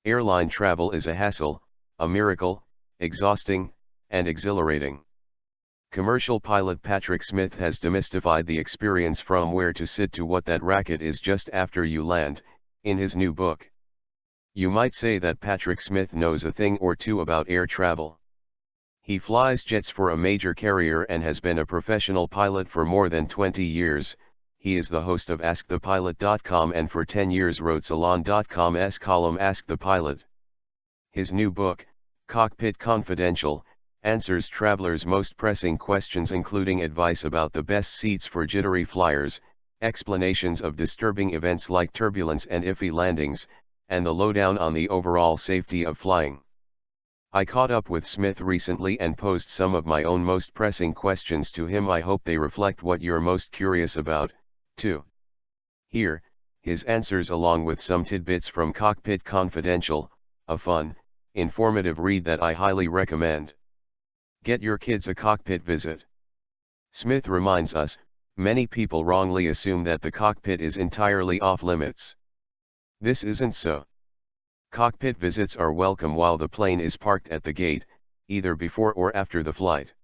Airline travel is a hassle, a miracle, exhausting, and exhilarating. Commercial pilot Patrick Smith has demystified the experience from where to sit to what that racket is just after you land, in his new book. You might say that Patrick Smith knows a thing or two about air travel. He flies jets for a major carrier and has been a professional pilot for more than 20 years. He is the host of AskThePilot.com and for 10 years wrote Salon.com's column Ask the Pilot. His new book, Cockpit Confidential, answers travelers' most pressing questions, including advice about the best seats for jittery flyers, explanations of disturbing events like turbulence and iffy landings, and the lowdown on the overall safety of flying. I caught up with Smith recently and posed some of my own most pressing questions to him. I hope they reflect what you're most curious about, too. Here, his answers along with some tidbits from Cockpit Confidential, a fun, informative read that I highly recommend. Get your kids a cockpit visit. Smith reminds us, many people wrongly assume that the cockpit is entirely off limits. This isn't so. Cockpit visits are welcome while the plane is parked at the gate, either before or after the flight.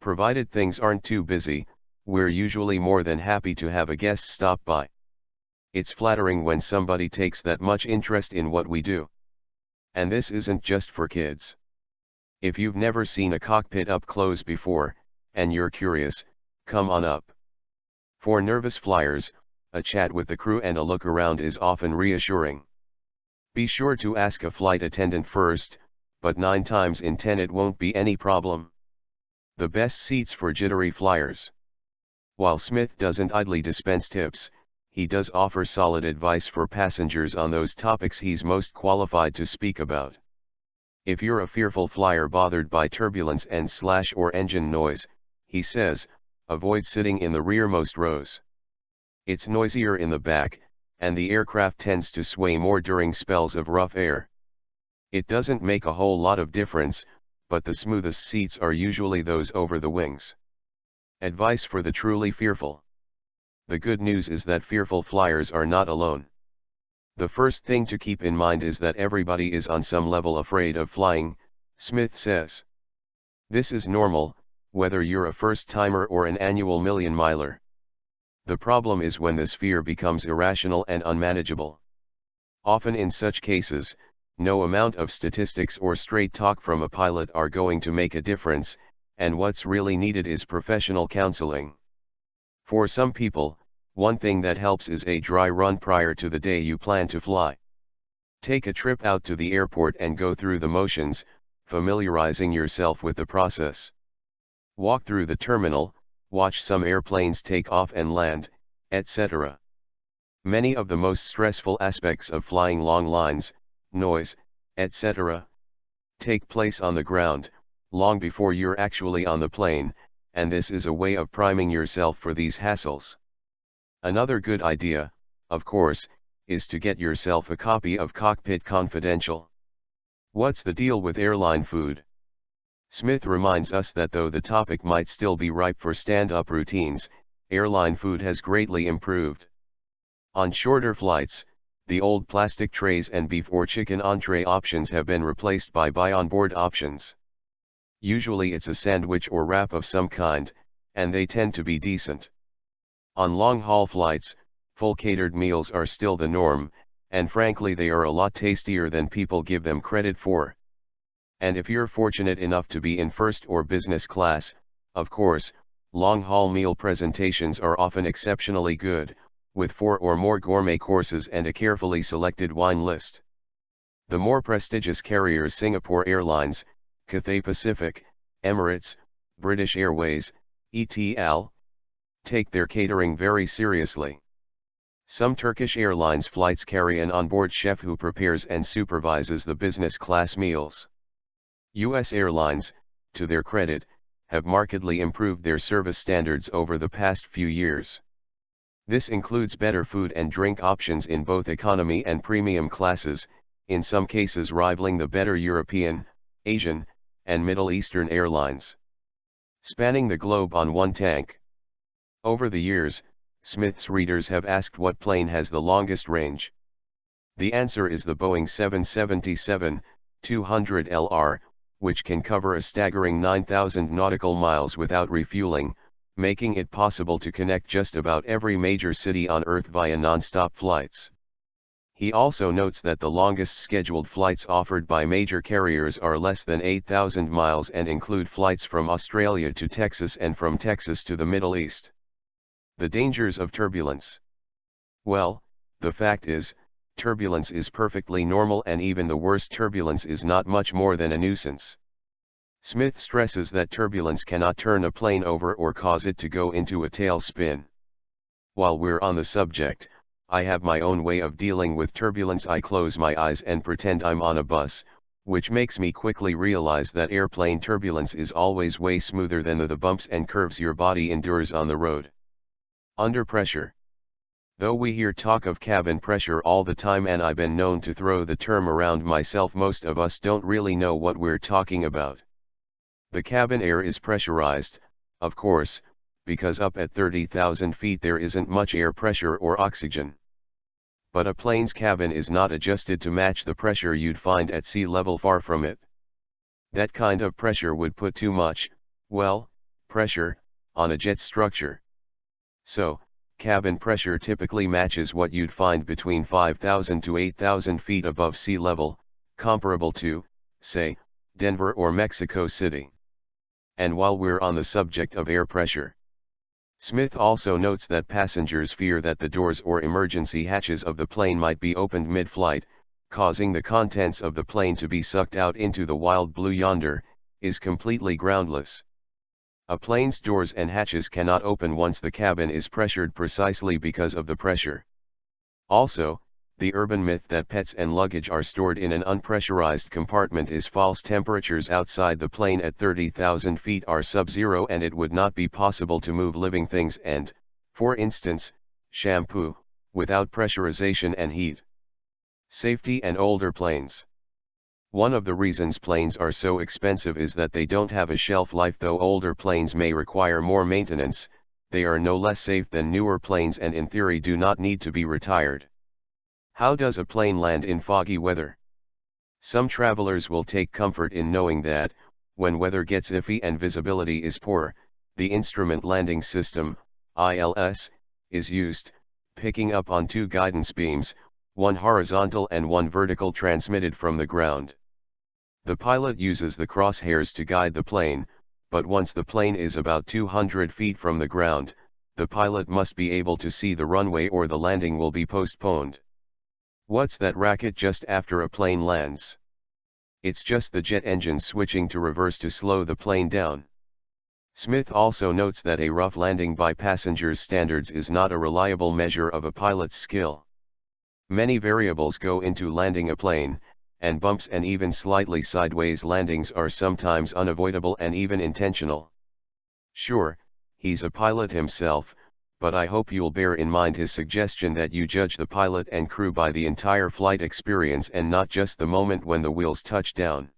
Provided things aren't too busy, we're usually more than happy to have a guest stop by. It's flattering when somebody takes that much interest in what we do. And this isn't just for kids. If you've never seen a cockpit up close before, and you're curious, come on up. For nervous flyers, a chat with the crew and a look around is often reassuring. Be sure to ask a flight attendant first, but 9 times in 10 it won't be any problem. The best seats for jittery flyers. While Smith doesn't idly dispense tips, he does offer solid advice for passengers on those topics he's most qualified to speak about. If you're a fearful flyer bothered by turbulence and slash or engine noise, he says, avoid sitting in the rearmost rows. It's noisier in the back, and the aircraft tends to sway more during spells of rough air. It doesn't make a whole lot of difference, but the smoothest seats are usually those over the wings. Advice for the truly fearful. The good news is that fearful flyers are not alone. The first thing to keep in mind is that everybody is on some level afraid of flying, Smith says. This is normal, whether you're a first-timer or an annual million-miler. The problem is when this fear becomes irrational and unmanageable. Often in such cases, no amount of statistics or straight talk from a pilot are going to make a difference, and what's really needed is professional counseling. For some people, one thing that helps is a dry run prior to the day you plan to fly. Take a trip out to the airport and go through the motions, familiarizing yourself with the process. Walk through the terminal, watch some airplanes take off and land, etc. Many of the most stressful aspects of flying long lines, noise, etc., take place on the ground, long before you're actually on the plane, and this is a way of priming yourself for these hassles. Another good idea, of course, is to get yourself a copy of Cockpit Confidential. What's the deal with airline food? Smith reminds us that though the topic might still be ripe for stand-up routines, airline food has greatly improved. On shorter flights, the old plastic trays and beef or chicken entree options have been replaced by buy-on-board options. Usually it's a sandwich or wrap of some kind, and they tend to be decent. On long-haul flights, full catered meals are still the norm, and frankly they are a lot tastier than people give them credit for. And if you're fortunate enough to be in first or business class, of course, long-haul meal presentations are often exceptionally good, with 4 or more gourmet courses and a carefully selected wine list. The more prestigious carriers Singapore Airlines, Cathay Pacific, Emirates, British Airways, etc., take their catering very seriously. Some Turkish Airlines flights carry an onboard chef who prepares and supervises the business class meals. U.S. airlines, to their credit, have markedly improved their service standards over the past few years. This includes better food and drink options in both economy and premium classes, in some cases rivaling the better European, Asian, and Middle Eastern airlines. Spanning the globe on one tank. Over the years, Smith's readers have asked what plane has the longest range. The answer is the Boeing 777-200LR, which can cover a staggering 9,000 nautical miles without refueling, making it possible to connect just about every major city on Earth via non-stop flights. He also notes that the longest scheduled flights offered by major carriers are less than 8,000 miles and include flights from Australia to Texas and from Texas to the Middle East. The dangers of turbulence. Well, the fact is, turbulence is perfectly normal, and even the worst turbulence is not much more than a nuisance. Smith stresses that turbulence cannot turn a plane over or cause it to go into a tailspin. While we're on the subject, I have my own way of dealing with turbulence. I close my eyes and pretend I'm on a bus, which makes me quickly realize that airplane turbulence is always way smoother than the bumps and curves your body endures on the road. Under pressure. Though we hear talk of cabin pressure all the time, and I've been known to throw the term around myself, most of us don't really know what we're talking about. The cabin air is pressurized, of course, because up at 30,000 feet there isn't much air pressure or oxygen. But a plane's cabin is not adjusted to match the pressure you'd find at sea level, far from it. That kind of pressure would put too much, well, pressure, on a jet structure. So, cabin pressure typically matches what you'd find between 5,000 to 8,000 feet above sea level, comparable to, say, Denver or Mexico City. And while we're on the subject of air pressure, Smith also notes that passengers fear that the doors or emergency hatches of the plane might be opened mid-flight, causing the contents of the plane to be sucked out into the wild blue yonder, is completely groundless. A plane's doors and hatches cannot open once the cabin is pressured, precisely because of the pressure. Also, the urban myth that pets and luggage are stored in an unpressurized compartment is false. Temperatures outside the plane at 30,000 feet are sub-zero, and it would not be possible to move living things and, for instance, shampoo, without pressurization and heat. Safety and older planes. One of the reasons planes are so expensive is that they don't have a shelf life. Though older planes may require more maintenance, they are no less safe than newer planes and in theory do not need to be retired. How does a plane land in foggy weather? Some travelers will take comfort in knowing that, when weather gets iffy and visibility is poor, the Instrument Landing System, ILS, is used, picking up on two guidance beams, one horizontal and one vertical, transmitted from the ground. The pilot uses the crosshairs to guide the plane, but once the plane is about 200 feet from the ground, the pilot must be able to see the runway or the landing will be postponed. What's that racket just after a plane lands? It's just the jet engine switching to reverse to slow the plane down. Smith also notes that a rough landing by passengers' standards is not a reliable measure of a pilot's skill. Many variables go into landing a plane, and bumps and even slightly sideways landings are sometimes unavoidable and even intentional. Sure, he's a pilot himself, but I hope you'll bear in mind his suggestion that you judge the pilot and crew by the entire flight experience and not just the moment when the wheels touch down.